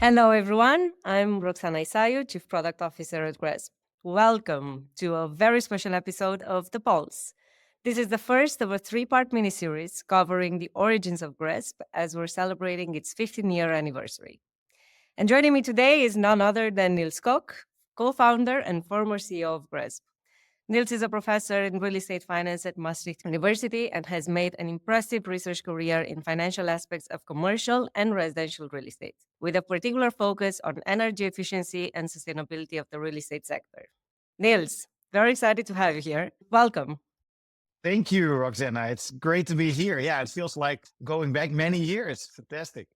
Hello, everyone. I'm Roxana Isaiu, Chief Product Officer at GRESB. Welcome to a very special episode of The Pulse. This is the first of a three-part miniseries covering the origins of GRESB as we're celebrating its 15-year anniversary. And joining me today is none other than Nils Koch, co-founder and former CEO of GRESB. Nils is a professor in real estate finance at Maastricht University and has made an impressive research career in financial aspects of commercial and residential real estate, with a particular focus on energy efficiency and sustainability of the real estate sector. Nils, very excited to have you here. Welcome. Thank you, Roxana. It's great to be here. Yeah, it feels like going back many years. Fantastic.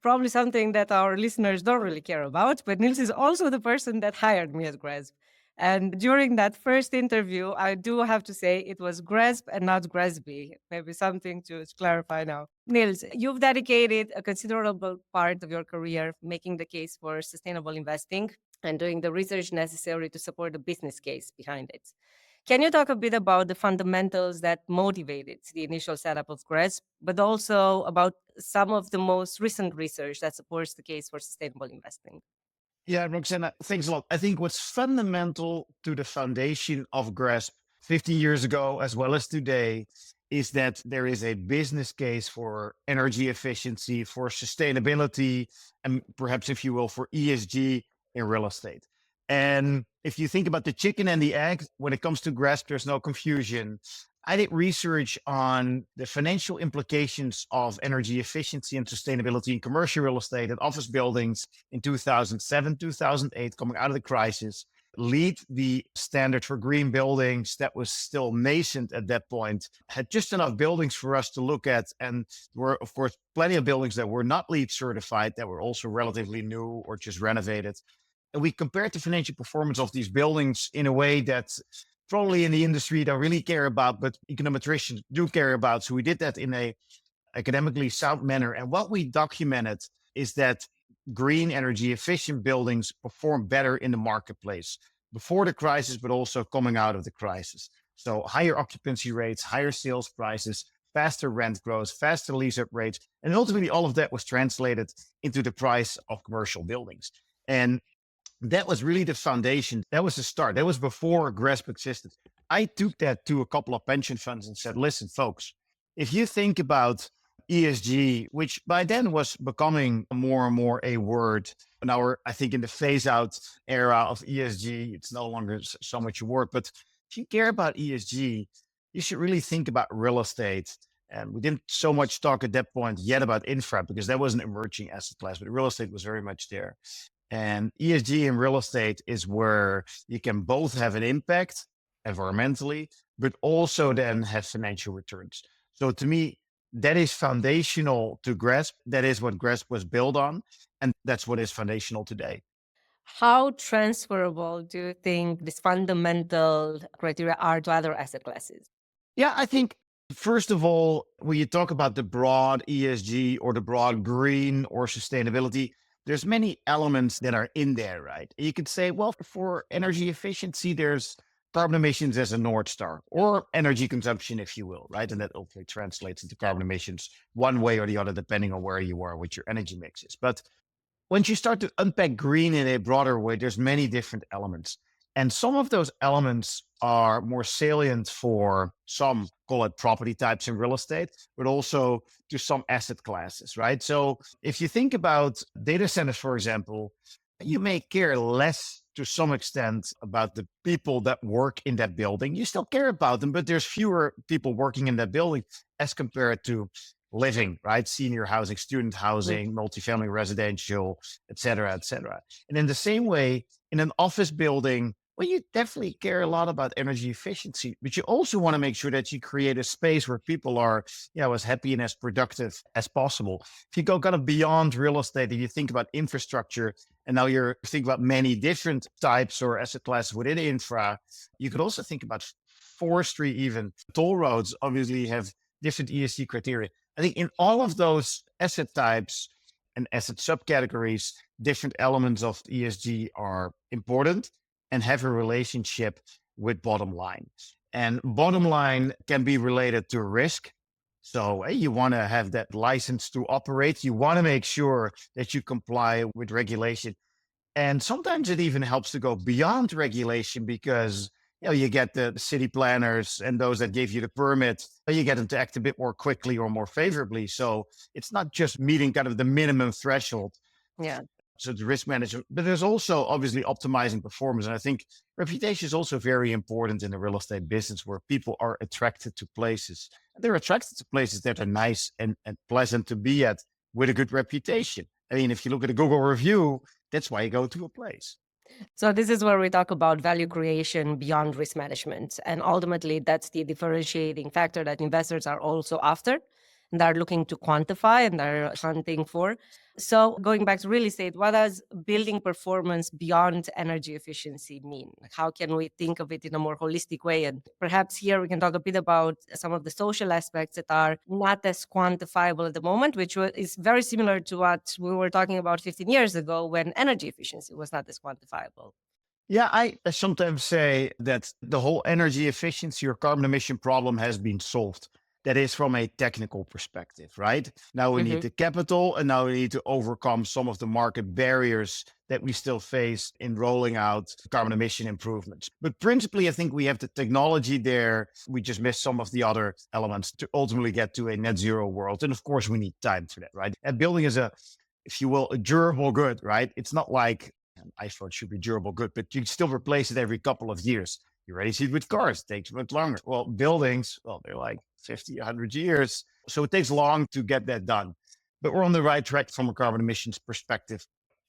Probably something that our listeners don't really care about, but Nils is also the person that hired me at GRESB. And during that first interview, I do have to say it was GRESB and not GRESB. Maybe something to clarify now. Nils, you've dedicated a considerable part of your career making the case for sustainable investing and doing the research necessary to support the business case behind it. Can you talk a bit about the fundamentals that motivated the initial setup of GRESB, but also about some of the most recent research that supports the case for sustainable investing? Yeah, Roxana, thanks a lot. I think what's fundamental to the foundation of GRESB 50 years ago, as well as today, is that there is a business case for energy efficiency, for sustainability, and perhaps, if you will, for ESG in real estate. And if you think about the chicken and the egg, when it comes to GRESB, there's no confusion. I did research on the financial implications of energy efficiency and sustainability in commercial real estate and office buildings in 2007, 2008, coming out of the crisis, lead the standard for green buildings that was still nascent at that point, had just enough buildings for us to look at. And there were, of course, plenty of buildings that were not LEED certified that were also relatively new or just renovated. And we compared the financial performance of these buildings in a way that probably in the industry don't really care about, but econometricians do care about. So we did that in a academically sound manner. And what we documented is that green energy efficient buildings perform better in the marketplace before the crisis, but also coming out of the crisis. So higher occupancy rates, higher sales prices, faster rent growth, faster lease up rates. And ultimately all of that was translated into the price of commercial buildings. And that was really the foundation. That was the start. That was before GRESB existed. I took that to a couple of pension funds and said, listen, folks, if you think about ESG, which by then was becoming more and more a word. Now we're, I think, in the phase out era of ESG. It's no longer so much a word, but if you care about ESG, you should really think about real estate. And we didn't so much talk at that point yet about infra because that was an emerging asset class, but real estate was very much there. And ESG in real estate is where you can both have an impact environmentally, but also then have financial returns. So to me, that is foundational to GRESB. That is what GRESB was built on. And that's what is foundational today. How transferable do you think these fundamental criteria are to other asset classes? Yeah, I think first of all, when you talk about the broad ESG or the broad green or sustainability, there's many elements that are in there, right? You could say, well, for energy efficiency, there's carbon emissions as a North Star or energy consumption, if you will, right? And that ultimately translates into carbon emissions one way or the other, depending on where you are, what your energy mix is. But once you start to unpack green in a broader way, there's many different elements. And some of those elements are more salient for some, call it property types in real estate, but also to some asset classes, right? So if you think about data centers, for example, you may care less to some extent about the people that work in that building. You still care about them, but there's fewer people working in that building as compared to living, right? Senior housing, student housing, multifamily residential, et cetera, et cetera. And in the same way, in an office building, well, you definitely care a lot about energy efficiency, but you also want to make sure that you create a space where people are, as happy and as productive as possible. If you go kind of beyond real estate and you think about infrastructure, and now you're thinking about many different types or asset classes within infra, you could also think about forestry, even toll roads obviously have different ESG criteria. I think in all of those asset types and asset subcategories, different elements of ESG are important and have a relationship with bottom line. And bottom line can be related to risk. So you want to have that license to operate. You want to make sure that you comply with regulation. And sometimes it even helps to go beyond regulation because you get the city planners and those that give you the permit, you get them to act a bit more quickly or more favorably. So it's not just meeting kind of the minimum threshold. Yeah. So the risk management, but there's also obviously optimizing performance. And I think reputation is also very important in the real estate business where people are attracted to places. They're attracted to places that are nice and pleasant to be at with a good reputation. I mean, if you look at a Google review, that's why you go to a place. So this is where we talk about value creation beyond risk management. And ultimately, that's the differentiating factor that investors are also after and are looking to quantify and are hunting for. So going back to real estate, what does building performance beyond energy efficiency mean? Like, how can we think of it in a more holistic way? And perhaps here we can talk a bit about some of the social aspects that are not as quantifiable at the moment, which is very similar to what we were talking about 15 years ago when energy efficiency was not as quantifiable. Yeah, I sometimes say that the whole energy efficiency or carbon emission problem has been solved. That is from a technical perspective, right? Now we need Mhm. the capital and now we need to overcome some of the market barriers that we still face in rolling out carbon emission improvements. But principally, I think we have the technology there. We just miss some of the other elements to ultimately get to a net zero world. And of course, we need time for that, right? And building is if you will, a durable good, right? It's not like an iPhone should be durable good, but you still replace it every couple of years. You already see it with cars, it takes much longer. Well, buildings, well, they're like 50, 100 years. So it takes long to get that done. But we're on the right track from a carbon emissions perspective.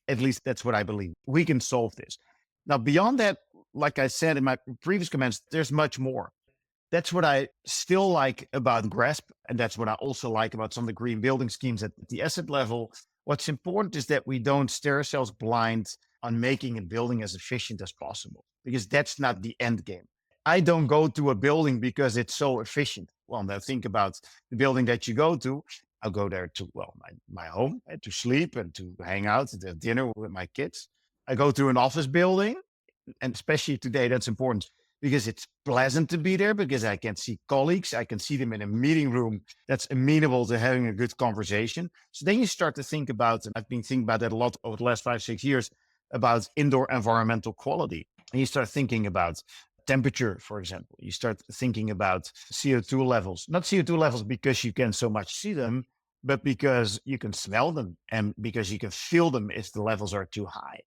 At least that's what I believe. We can solve this. Now, beyond that, like I said in my previous comments, there's much more. That's what I still like about GRESB. And that's what I also like about some of the green building schemes at the asset level. What's important is that we don't stare ourselves blind on making a building as efficient as possible, because that's not the end game. I don't go to a building because it's so efficient. Well, now think about the building that you go to. I'll go there to, well, my home, to sleep and to hang out, to have dinner with my kids. I go to an office building, and especially today, that's important because it's pleasant to be there because I can see colleagues. I can see them in a meeting room that's amenable to having a good conversation. So then you start to think about, and I've been thinking about that a lot over the last 5, 6 years, about indoor environmental quality. And you start thinking about temperature, for example. You start thinking about CO2 levels, not CO2 levels because you can so much see them, but because you can smell them and because you can feel them if the levels are too high.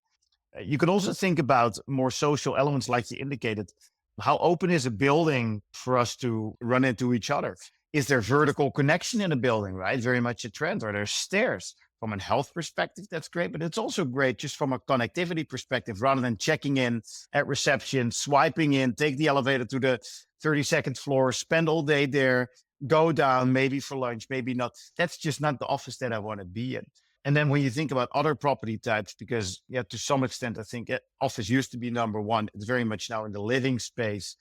You can also think about more social elements, like you indicated. How open is a building for us to run into each other? Is there vertical connection in a building, right? Very much a trend. Are there stairs? From a health perspective, that's great, but it's also great just from a connectivity perspective, rather than checking in at reception, swiping in, take the elevator to the 32nd floor, spend all day there, go down, maybe for lunch, maybe not. That's just not the office that I want to be in. And then when you think about other property types, because yeah, to some extent, I think office used to be number one. It's very much now in the living space.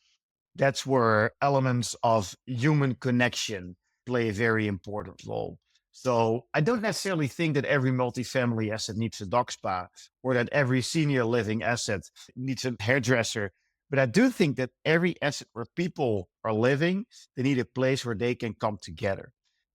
That's where elements of human connection play a very important role. So I don't necessarily think that every multifamily asset needs a dog spa or that every senior living asset needs a hairdresser. But I do think that every asset where people are living, they need a place where they can come together.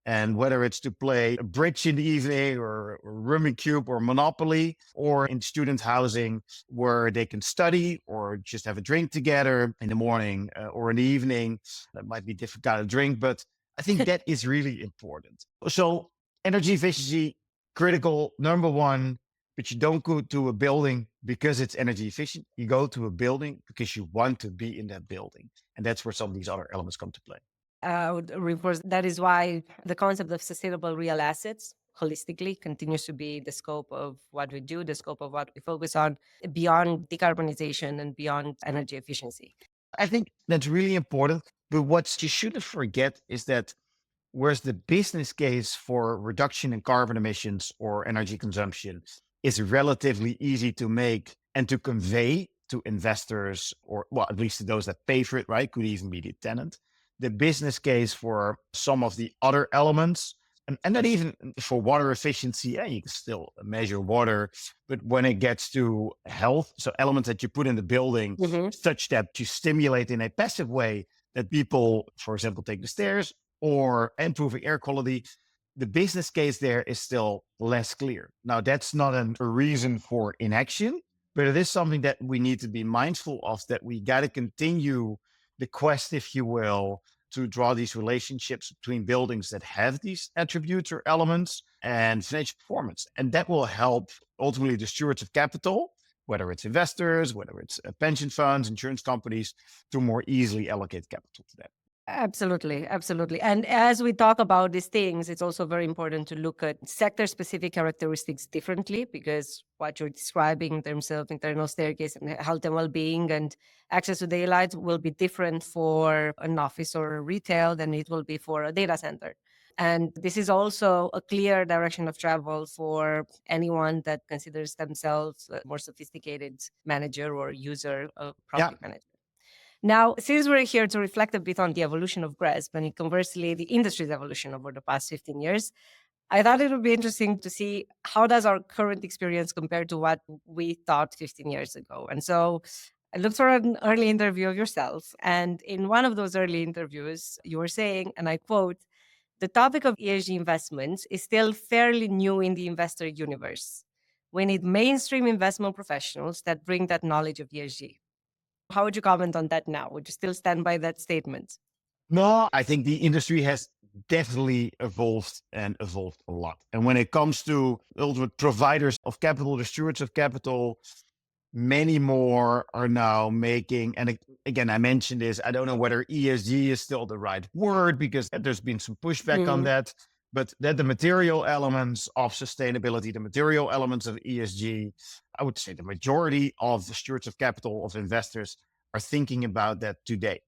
And whether it's to play a bridge in the evening or Rummy Cube or Monopoly, or in student housing where they can study or just have a drink together in the morning or in the evening. That might be different kind of drink, but I think that is really important. So energy efficiency, critical, number one, but you don't go to a building because it's energy efficient. You go to a building because you want to be in that building. And that's where some of these other elements come to play. I would reinforce that is why the concept of sustainable real assets holistically continues to be the scope of what we do, the scope of what we focus on beyond decarbonization and beyond energy efficiency. I think that's really important. But what you shouldn't forget is that whereas the business case for reduction in carbon emissions or energy consumption is relatively easy to make and to convey to investors, or well, at least to those that pay for it, right? Could even be the tenant. The business case for some of the other elements, and not even for water efficiency, yeah, you can still measure water, but when it gets to health, so elements that you put in the building Mhm. such that you stimulate in a passive way that people, for example, take the stairs or improving air quality, the business case there is still less clear. Now, that's not a reason for inaction, but it is something that we need to be mindful of, that we got to continue the quest, if you will, to draw these relationships between buildings that have these attributes or elements and financial performance. And that will help ultimately the stewards of capital, whether it's investors, whether it's pension funds, insurance companies, to more easily allocate capital to that. Absolutely, absolutely. And as we talk about these things, it's also very important to look at sector specific characteristics differently, because what you're describing in terms of internal staircase and health and well being and access to daylight will be different for an office or retail than it will be for a data center. And this is also a clear direction of travel for anyone that considers themselves a more sophisticated manager or user of property management. Now, since we're here to reflect a bit on the evolution of GRESB and conversely the industry's evolution over the past 15 years, I thought it would be interesting to see how does our current experience compare to what we thought 15 years ago. And so I looked for an early interview of yourself. And in one of those early interviews, you were saying, and I quote, "The topic of ESG investments is still fairly new in the investor universe. We need mainstream investment professionals that bring that knowledge of ESG." How would you comment on that now? Would you still stand by that statement? No, I think the industry has definitely evolved and evolved a lot. And when it comes to ultimate providers of capital, the stewards of capital, many more are now making, and again, I mentioned this, I don't know whether ESG is still the right word, because there's been some pushback on that, but that the material elements of sustainability, the material elements of ESG, I would say the majority of the stewards of capital, of investors, are thinking about that today.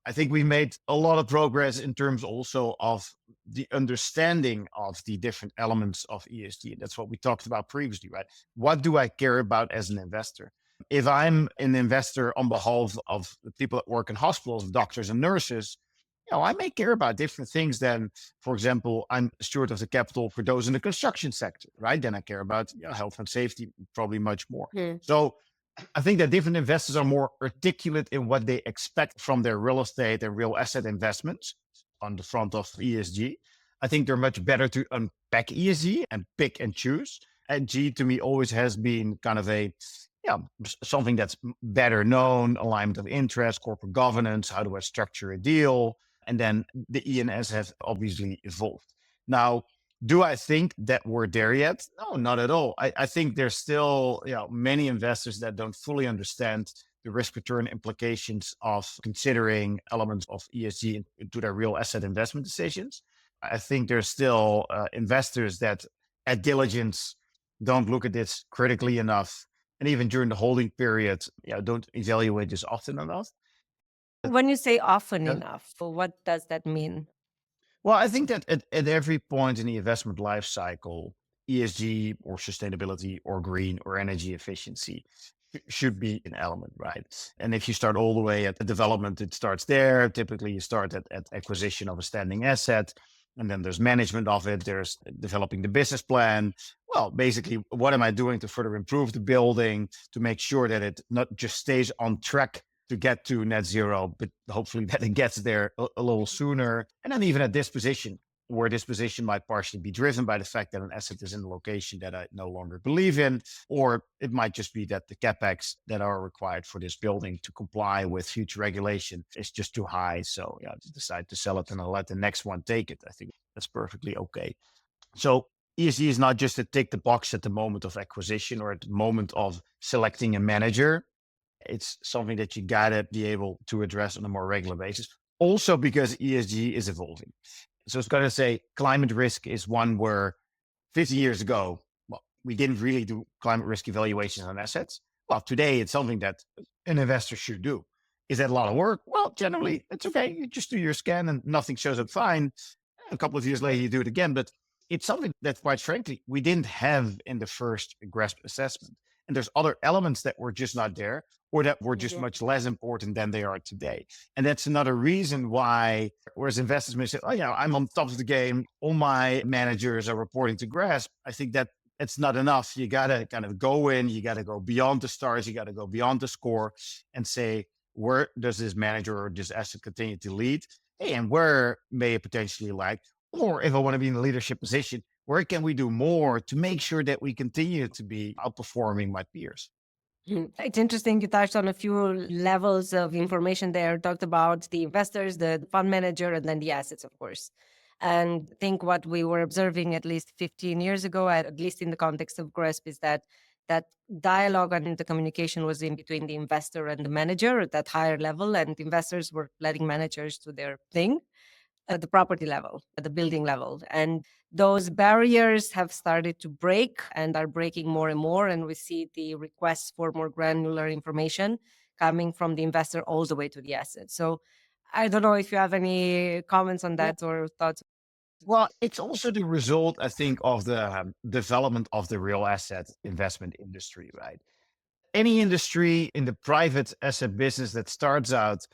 I think we made a lot of progress in terms also of the understanding of the different elements of ESG. That's what we talked about previously, right? What do I care about as an investor? If I'm an investor on behalf of the people that work in hospitals, doctors and nurses, I may care about different things than, for example, I'm steward of the capital for those in the construction sector, right? Then I care about health and safety, probably much more. So I think that different investors are more articulate in what they expect from their real estate and real asset investments on the front of ESG. I think they're much better to unpack ESG and pick and choose. And G to me always has been kind of something that's better known, alignment of interest, corporate governance, how do I structure a deal? And then the E&S has obviously evolved. Now, do I think that we're there yet? No, not at all. I think there's still many investors that don't fully understand the risk return implications of considering elements of ESG into their real asset investment decisions. I think there's still investors that at diligence don't look at this critically enough. And even during the holding period, don't evaluate this often enough. When you say often enough, what does that mean? Well, I think that at every point in the investment life cycle, ESG or sustainability or green or energy efficiency should be an element, right? And if you start all the way at the development, it starts there. Typically, you start at acquisition of a standing asset, and then there's management of it. There's developing the business plan. Well, basically, what am I doing to further improve the building to make sure that it not just stays on track to get to net zero, but hopefully that it gets there a little sooner. And then even at disposition, where disposition might partially be driven by the fact that an asset is in a location that I no longer believe in, or it might just be that the capex that are required for this building to comply with future regulation is just too high. So I just decide to sell it and I'll let the next one take it. I think that's perfectly okay. So ESG is not just to tick the box at the moment of acquisition or at the moment of selecting a manager. It's something that you gotta be able to address on a more regular basis. Also because ESG is evolving. So it's got to say climate risk is one where 50 years ago, well, we didn't really do climate risk evaluations on assets. Well, today it's something that an investor should do. Is that a lot of work? Well, generally it's okay. You just do your scan and nothing shows up fine. A couple of years later, you do it again. But it's something that, quite frankly, we didn't have in the first GRESB assessment. And there's other elements that were just not there or that were just much less important than they are today. And that's another reason why, whereas investors may say, oh, I'm on top of the game, all my managers are reporting to GRESB. I think that it's not enough. You got to kind of go in, you got to go beyond the stars, you got to go beyond the score and say, where does this manager or this asset continue to lead? hey, and where may it potentially lag? Or if I want to be in a leadership position, where can we do more to make sure that we continue to be outperforming my peers? It's interesting. You touched on a few levels of information there, talked about the investors, the fund manager, and then the assets, of course. And I think what we were observing at least 15 years ago, at least in the context of GRESB, is that that dialogue and the communication was in between the investor and the manager at that higher level, and investors were letting managers do their thing at the property level, at the building level. And those barriers have started to break and are breaking more and more. And we see the requests for more granular information coming from the investor all the way to the asset. So I don't know if you have any comments on Well, that or thoughts. well, it's also the result, I think, of the development of the real asset investment industry, right? Any industry in the private asset business that starts out,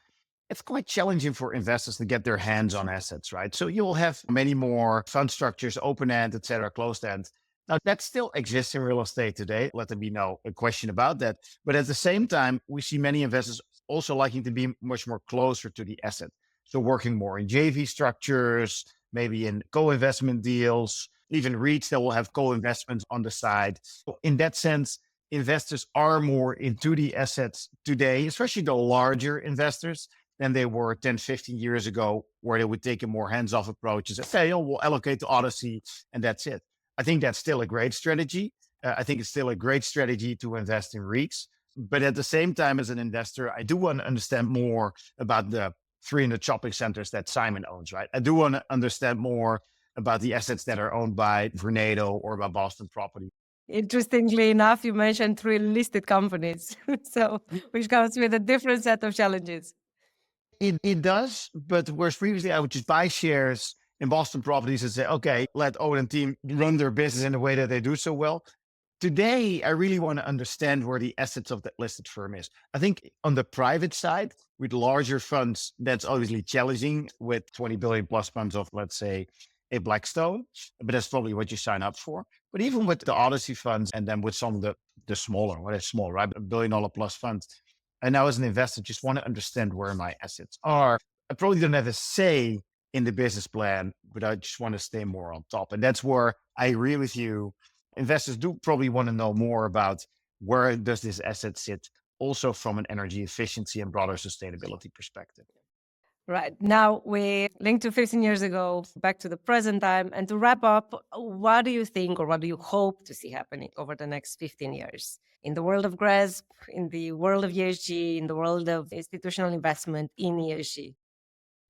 it's quite challenging for investors to get their hands on assets, right? So you'll have many more fund structures, open end, et cetera, closed end. Now that still exists in real estate today. Let there be no question about that. But at the same time, we see many investors also liking to be much more closer to the asset. So working more in JV structures, maybe in co-investment deals, even REITs that will have co-investments on the side. So in that sense, investors are more into the assets today, especially the larger investors than they were 10, 15 years ago, where they would take a more hands-off approach and say, oh, we'll allocate to Odyssey and that's it. I think that's still a great strategy. I think it's still a great strategy to invest in REITs. But at the same time, as an investor, I do want to understand more about the 300 shopping centers that Simon owns, right? I do want to understand more about the assets that are owned by Vornado or by Boston Property. Interestingly enough, you mentioned three listed companies, so which comes with a different set of challenges. It does, but whereas previously I would just buy shares in Boston Properties and say, okay, let Owen and team run their business in the way that they do so well. Today, I really want to understand where the assets of that listed firm is. I think on the private side, with larger funds, that's obviously challenging with 20 billion plus funds of, let's say, a Blackstone, but that's probably what you sign up for. But even with the Odyssey funds and then with some of the smaller, what is small, right? $1 billion plus funds. And now as an investor, just want to understand where my assets are. I probably don't have a say in the business plan, but I just want to stay more on top. And that's where I agree with you. Investors do probably want to know more about where does this asset sit, also from an energy efficiency and broader sustainability perspective. Right. Now we link to 15 years ago, back to the present time. And to wrap up, what do you think or what do you hope to see happening over the next 15 years in the world of GRESB, in the world of ESG, in the world of institutional investment in ESG?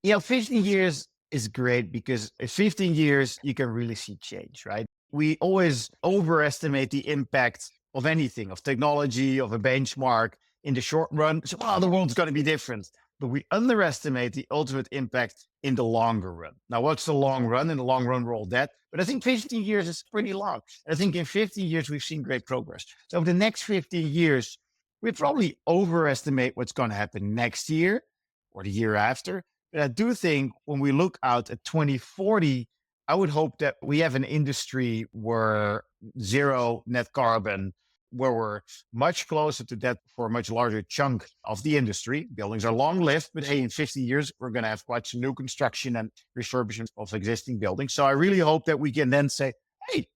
15 years is great because in 15 years, you can really see change, right? We always overestimate the impact of anything, of technology, of a benchmark in the short run. So, the world's going to be different. But we underestimate the ultimate impact in the longer run. Now, what's the long run? In the long run, we're all dead. But I think 15 years is pretty long. And I think in 15 years, we've seen great progress. So, over the next 15 years, we probably overestimate what's going to happen next year or the year after. But I do think when we look out at 2040, I would hope that we have an industry where zero net carbon, where we're much closer to that for a much larger chunk of the industry. Buildings are long lived, but hey, in 50 years, we're going to have quite some new construction and refurbishment of existing buildings. So I really hope that we can then say, hey,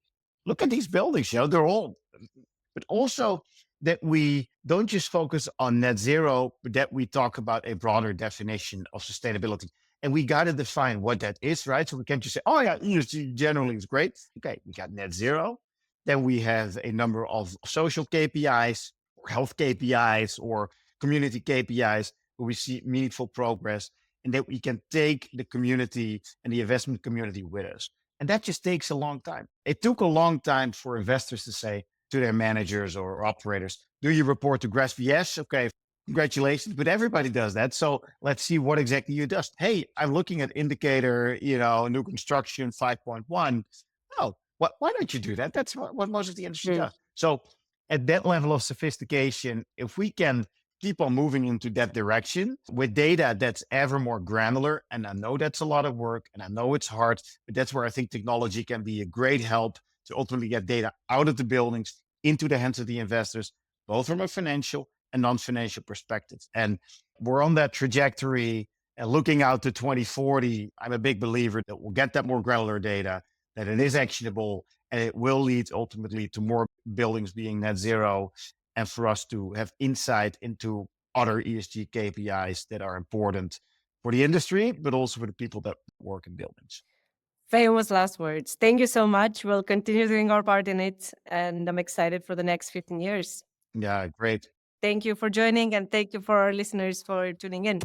look at these buildings, they're old. But also that we don't just focus on net zero, but that we talk about a broader definition of sustainability. And we got to define what that is, right? So we can't just say, oh, yeah, ESG generally is great. Okay, we got net zero. Then we have a number of social KPIs or health KPIs or community KPIs where we see meaningful progress and that we can take the community and the investment community with us. And that just takes a long time. It took a long time for investors to say to their managers or operators, do you report to GRESB? Yes. Okay. Congratulations. But everybody does that. So let's see what exactly you does. Hey, I'm looking at indicator, new construction 5.1. Oh, why don't you do that? That's what most of the industry does. So at that level of sophistication, if we can keep on moving into that direction with data that's ever more granular, and I know that's a lot of work and I know it's hard, but that's where I think technology can be a great help to ultimately get data out of the buildings into the hands of the investors, both from a financial and non-financial perspective. And we're on that trajectory. And looking out to 2040, I'm a big believer that we'll get that more granular data, that it is actionable, and it will lead ultimately to more buildings being net zero, and for us to have insight into other ESG KPIs that are important for the industry, but also for the people that work in buildings. Famous last words. Thank you so much. We'll continue doing our part in it, and I'm excited for the next 15 years. Yeah, great. Thank you for joining, and thank you for our listeners for tuning in.